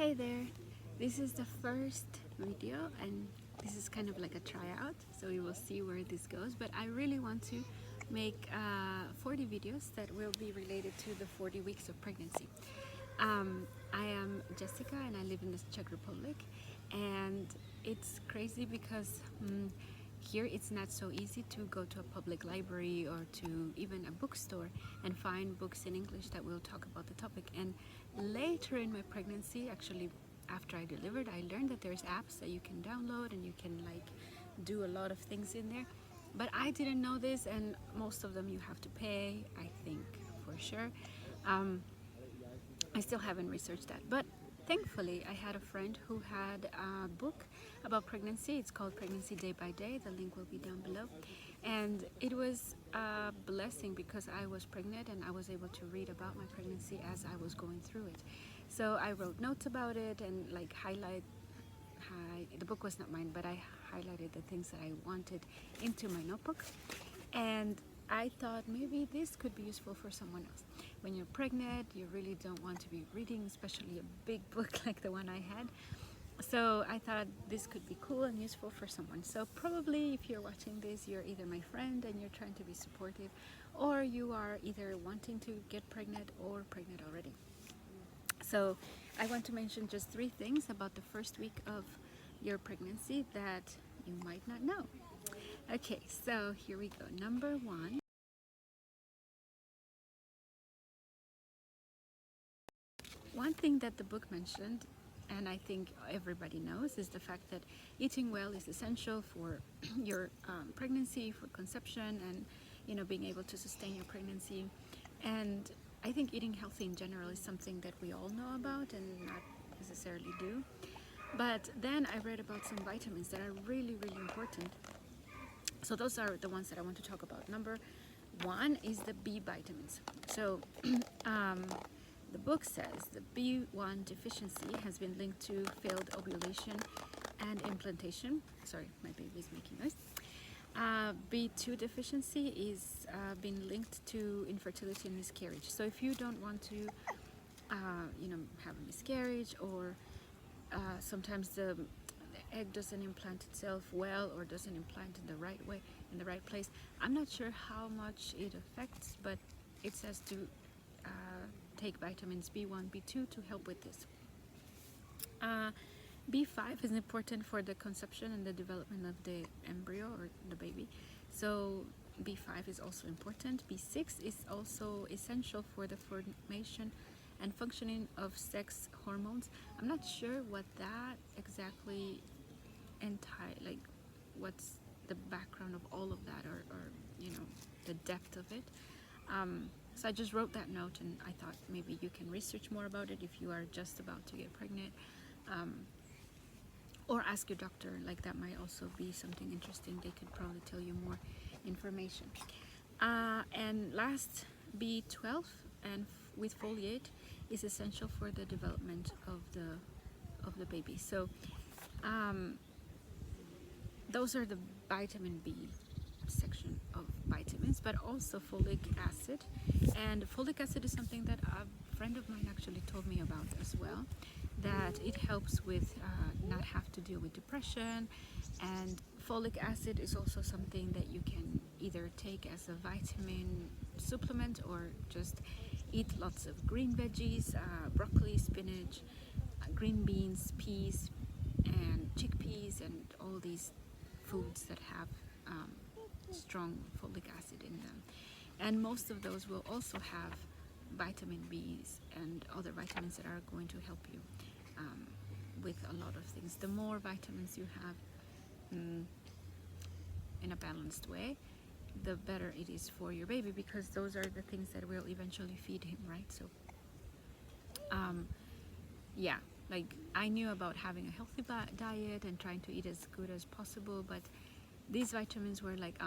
Hey there, this is the first video and this is kind of like a tryout, so we will see where this goes, but I really want to make 40 videos that will be related to the 40 weeks of pregnancy. I am Jessica and I live in the Czech Republic, and it's crazy because here it's not so easy to go to a public library or to even a bookstore and find books in English that will talk about the topic. And later in my pregnancy, actually after I delivered, I learned that there's apps that you can download and you can like do a lot of things in there, but I didn't know this, and most of them you have to pay, I think, for sure. I still haven't researched that, but thankfully I had a friend who had a book about pregnancy. It's called Pregnancy Day by Day. The link will be down below, and it was a blessing because I was pregnant and I was able to read about my pregnancy as I was going through it. So I wrote notes about it and like the book was not mine, but I highlighted the things that I wanted into my notebook, and I thought maybe this could be useful for someone else. When you're pregnant, you really don't want to be reading, especially a big book like the one I had. So I thought this could be cool and useful for someone. So probably if you're watching this, you're either my friend and you're trying to be supportive, or you are either wanting to get pregnant or pregnant already. So I want to mention just 3 things about the first week of your pregnancy that you might not know. Okay, so here we go. Number 1. One thing that the book mentioned, and I think everybody knows, is the fact that eating well is essential for your pregnancy, for conception, and being able to sustain your pregnancy. And I think eating healthy in general is something that we all know about and not necessarily do. But then I read about some vitamins that are really, really important. So those are the ones that I want to talk about. Number 1 is the B vitamins. So the book says the B1 deficiency has been linked to failed ovulation and implantation. Sorry, my baby is making noise. B2 deficiency is been linked to infertility and miscarriage. So if you don't want to, have a miscarriage, or sometimes the egg doesn't implant itself well or doesn't implant in the right way, in the right place. I'm not sure how much it affects, but it says to take vitamins B1, B2 to help with this. B5 is important for the conception and the development of the embryo or the baby. So B5 is also important. B6 is also essential for the formation and functioning of sex hormones. I'm not sure what that exactly like what's the background of all of that, or the depth of it. So I just wrote that note, and I thought maybe you can research more about it if you are just about to get pregnant, or ask your doctor. Like, that might also be something interesting. They could probably tell you more information. And last, B12 and with folate is essential for the development of the baby. So those are the vitamin B section of vitamins, but also folic acid. And folic acid is something that a friend of mine actually told me about as well, that it helps with not have to deal with depression. And folic acid is also something that you can either take as a vitamin supplement or just eat lots of green veggies, broccoli, spinach, green beans, peas, and chickpeas, and all these foods that have strong folic acid in them. And most of those will also have vitamin B's and other vitamins that are going to help you with a lot of things. The more vitamins you have in a balanced way, the better it is for your baby, because those are the things that will eventually feed him, right? So yeah, like, I knew about having a healthy diet and trying to eat as good as possible, but these vitamins were like,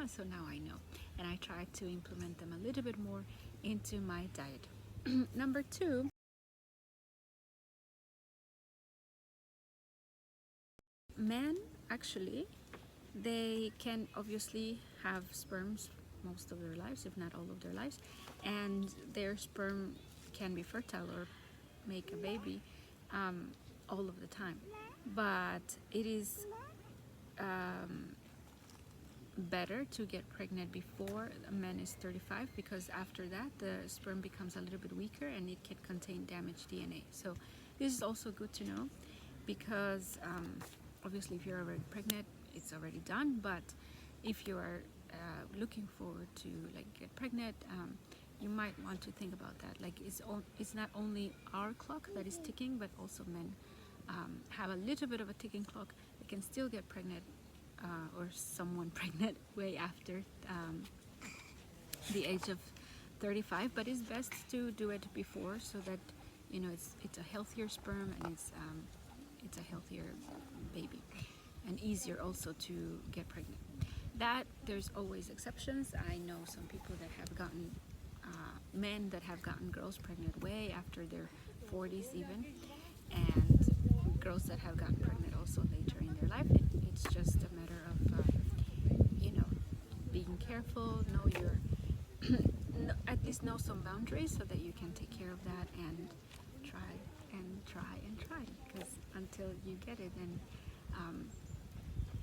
so now I know, and I tried to implement them a little bit more into my diet. Number 2, men actually, they can obviously have sperms most of their lives, if not all of their lives, and their sperm can be fertile or make a baby. all of the time. But it is better to get pregnant before a man is 35, because after that the sperm becomes a little bit weaker and it can contain damaged DNA. So this is also good to know, because obviously if you're already pregnant, it's already done. But if you are looking forward to like get pregnant, you might want to think about that. Like it's not only our clock that is ticking, but also men have a little bit of a ticking clock. They can still get pregnant or someone pregnant way after the age of 35, but it's best to do it before, so that you know it's a healthier sperm, and it's a healthier baby, and easier also to get pregnant. That there's always exceptions. I know some people that have gotten men that have gotten girls pregnant way after their 40s even, and girls that have gotten pregnant also later in their life. It's just a matter of you know, being careful, know your at least know some boundaries, so that you can take care of that and try and try and try, because until you get it, and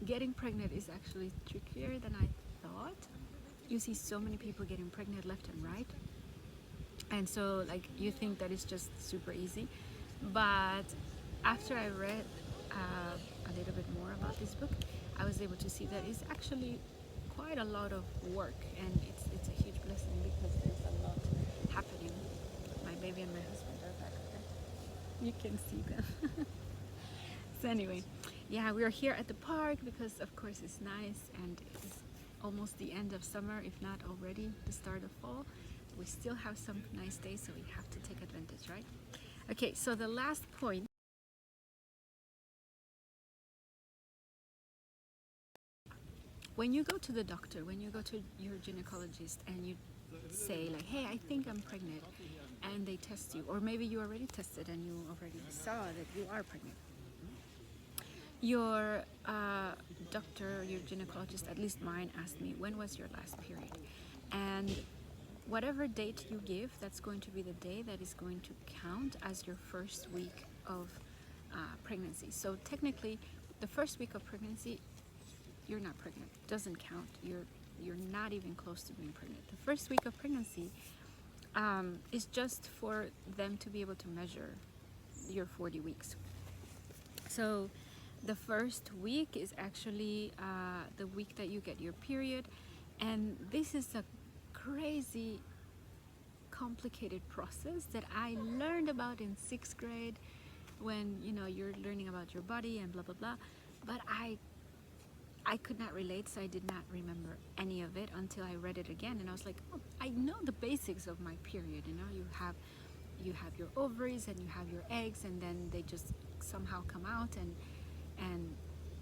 getting pregnant is actually trickier than I thought. You see so many people getting pregnant left and right, and so like you think that it's just super easy, but after I read a little bit more about this book, I was able to see that it's actually quite a lot of work, and it's a huge blessing, because there's a lot happening. My baby and my husband are back there. You can see them. So anyway, yeah, we are here at the park because of course it's nice, and it's almost the end of summer, if not already the start of fall. We still have some nice days, so we have to take advantage, right? Okay, so the last point. When you go to the doctor, when you go to your gynecologist and you say like, hey, I think I'm pregnant, and they test you, or maybe you already tested and you already saw that you are pregnant, your doctor, your gynecologist, at least mine, asked me, when was your last period? And whatever date you give, that's going to be the day that is going to count as your first week of pregnancy. So technically, the first week of pregnancy, you're not pregnant. It doesn't count. You're not even close to being pregnant. The first week of pregnancy is just for them to be able to measure your 40 weeks. So the first week is actually the week that you get your period, and this is a crazy complicated process that I learned about in 6th grade, when you know you're learning about your body and blah blah blah, but I could not relate, so I did not remember any of it until I read it again, and I was like, oh, I know the basics of my period. You know, you have your ovaries and you have your eggs, and then they just somehow come out, and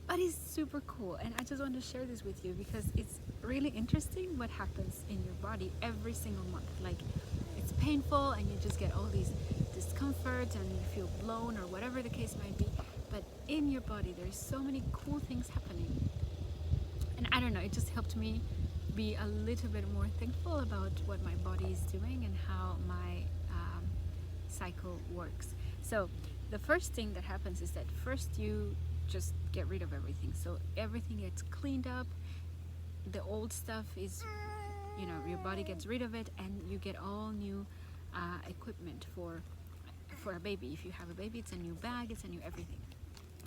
but it's super cool, and I just want to share this with you because it's really interesting what happens in your body every single month. Like, it's painful and you just get all these discomforts and you feel blown or whatever the case might be, but in your body there's so many cool things happening. And I don't know, it just helped me be a little bit more thankful about what my body is doing and how my cycle works. So the first thing that happens is that first you just get rid of everything. So everything gets cleaned up. The old stuff is, you know, your body gets rid of it, and you get all new equipment for a baby. If you have a baby, it's a new bag, it's a new everything.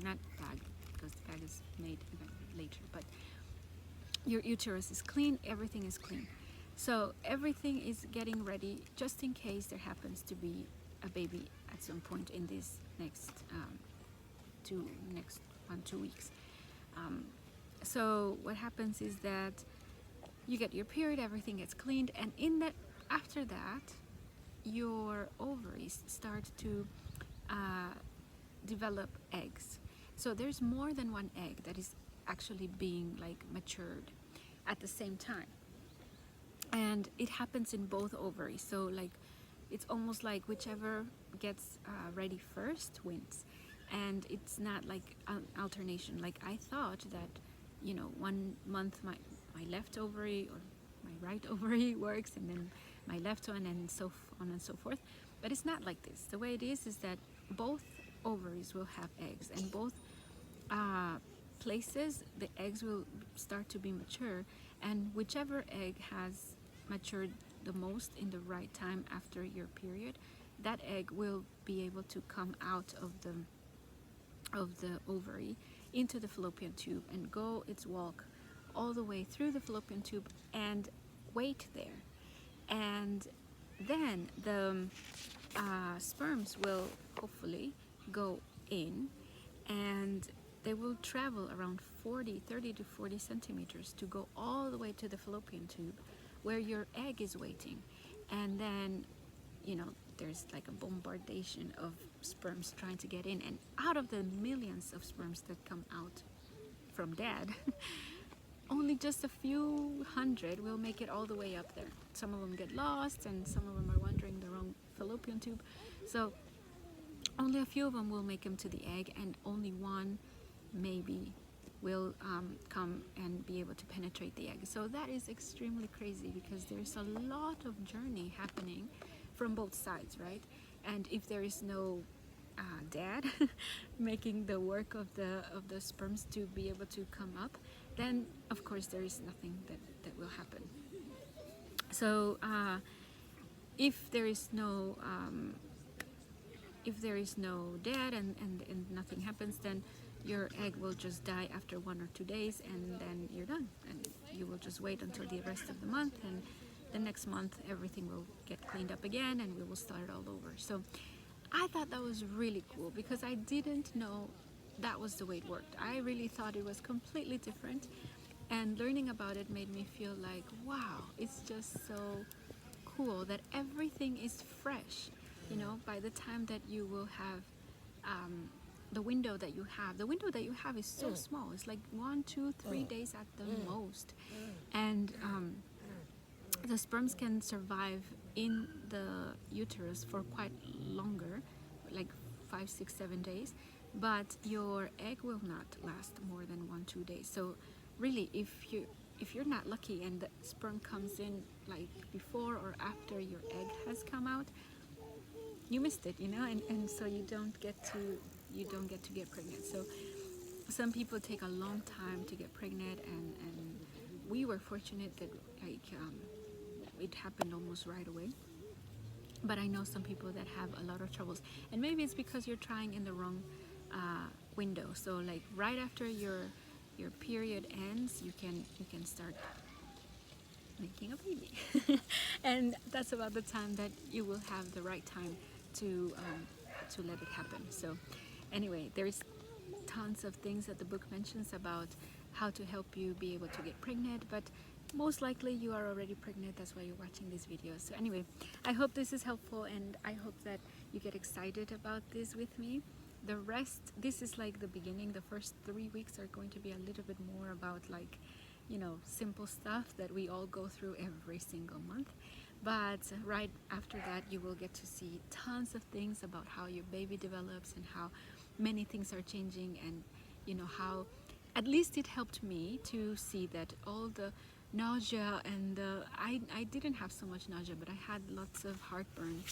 Not bag, because the bag is made later, but your uterus is clean, everything is clean. So everything is getting ready just in case there happens to be a baby at some point in this next 2 weeks. So what happens is that you get your period, everything gets cleaned, and after that your ovaries start to develop eggs. So there's more than one egg that is actually being like matured at the same time, and it happens in both ovaries. So like it's almost like whichever gets ready first wins, and it's not like an alternation. Like I thought that, you know, 1 month my left ovary or my right ovary works, and then my left one, and so on and so forth, but it's not like this. The way it is that both ovaries will have eggs, and both places the eggs will start to be mature, and whichever egg has matured the most in the right time after your period, that egg will be able to come out of the ovary into the fallopian tube and go its walk all the way through the fallopian tube and wait there. And then the sperms will hopefully go in, and they will travel around 30 to 40 centimeters to go all the way to the fallopian tube where your egg is waiting. And then, you know, there's like a bombardation of sperms trying to get in, and out of the millions of sperms that come out from dad, only just a few hundred will make it all the way up there. Some of them get lost, and some of them are wandering the wrong fallopian tube. So only a few of them will make them to the egg, and only one maybe will come and be able to penetrate the egg. So that is extremely crazy, because there's a lot of journey happening from both sides, right? And if there is no dad making the work of the sperms to be able to come up, then of course there is nothing that will happen. So if there is no dad and nothing happens, then your egg will just die after 1 or 2 days, and then you're done, and you will just wait until the rest of the month, and the next month everything will get cleaned up again, and we will start all over. So I thought that was really cool, because I didn't know that was the way it worked. I really thought it was completely different, and learning about it made me feel like, wow, it's just so cool that everything is fresh. You know, by the time that you will have the window that you have is so small. It's like 1, 2, 3 days at the most, and the sperms can survive in the uterus for quite longer, like 5, 6, 7 days, but your egg will not last more than 1, 2 days. So really, if you're not lucky and the sperm comes in like before or after your egg has come out, you missed it, you know, and so you don't get to get pregnant. So some people take a long time to get pregnant, and we were fortunate that it happened almost right away. But I know some people that have a lot of troubles, and maybe it's because you're trying in the wrong window. So like right after your period ends, you can start making a baby, and that's about the time that you will have the right time to let it happen. So anyway, there's tons of things that the book mentions about how to help you be able to get pregnant, but most likely you are already pregnant. That's why you're watching this video. So anyway, I hope this is helpful, and I hope that you get excited about this with me. The rest, this is like the beginning. The first 3 weeks are going to be a little bit more about, like, you know, simple stuff that we all go through every single month. But right after that, you will get to see tons of things about how your baby develops and how many things are changing, and you know how, at least it helped me to see that all the nausea and I didn't have so much nausea, but I had lots of heartburn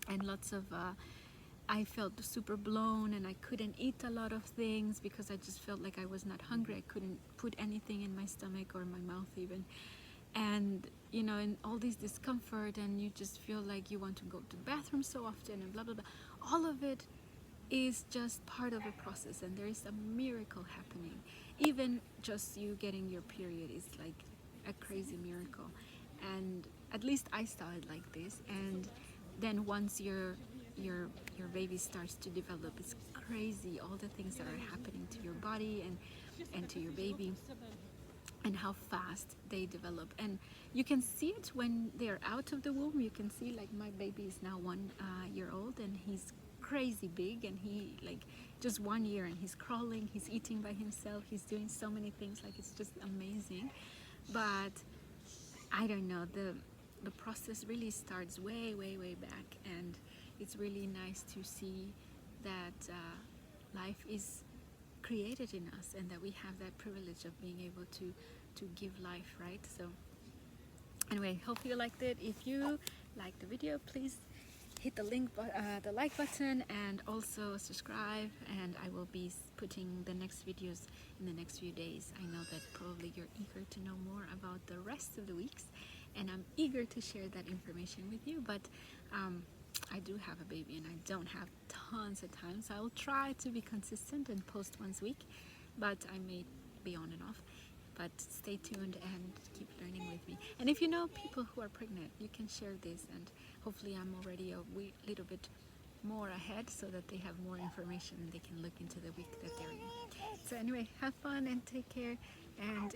and lots of I felt super blown, and I couldn't eat a lot of things because I just felt like I was not hungry. I couldn't put anything in my stomach or my mouth even, and you know, and all this discomfort, and you just feel like you want to go to the bathroom so often, and blah blah blah. All of it is just part of a process, and there is a miracle happening. Even just you getting your period is like a crazy miracle, and at least I saw it like this. And then once your baby starts to develop, it's crazy all the things that are happening to your body and to your baby, and how fast they develop. And you can see it when they're out of the womb. You can see, like, my baby is now 1 year old, and he's crazy big, and he, like, just 1 year, and he's crawling, he's eating by himself, he's doing so many things, like, it's just amazing. But I don't know, the process really starts way back, and it's really nice to see that life is created in us, and that we have that privilege of being able to give life, right? So anyway, hope you liked it. If you liked the video, please hit the the like button, and also subscribe, and I will be putting the next videos in the next few days. I know that probably you're eager to know more about the rest of the weeks, and I'm eager to share that information with you, but I do have a baby and I don't have tons of time, so I will try to be consistent and post once a week, but I may be on and off. But stay tuned and keep learning with me. And if you know people who are pregnant, you can share this, and hopefully I'm already a little bit more ahead so that they have more information and they can look into the week that they're in. So anyway, have fun and take care, and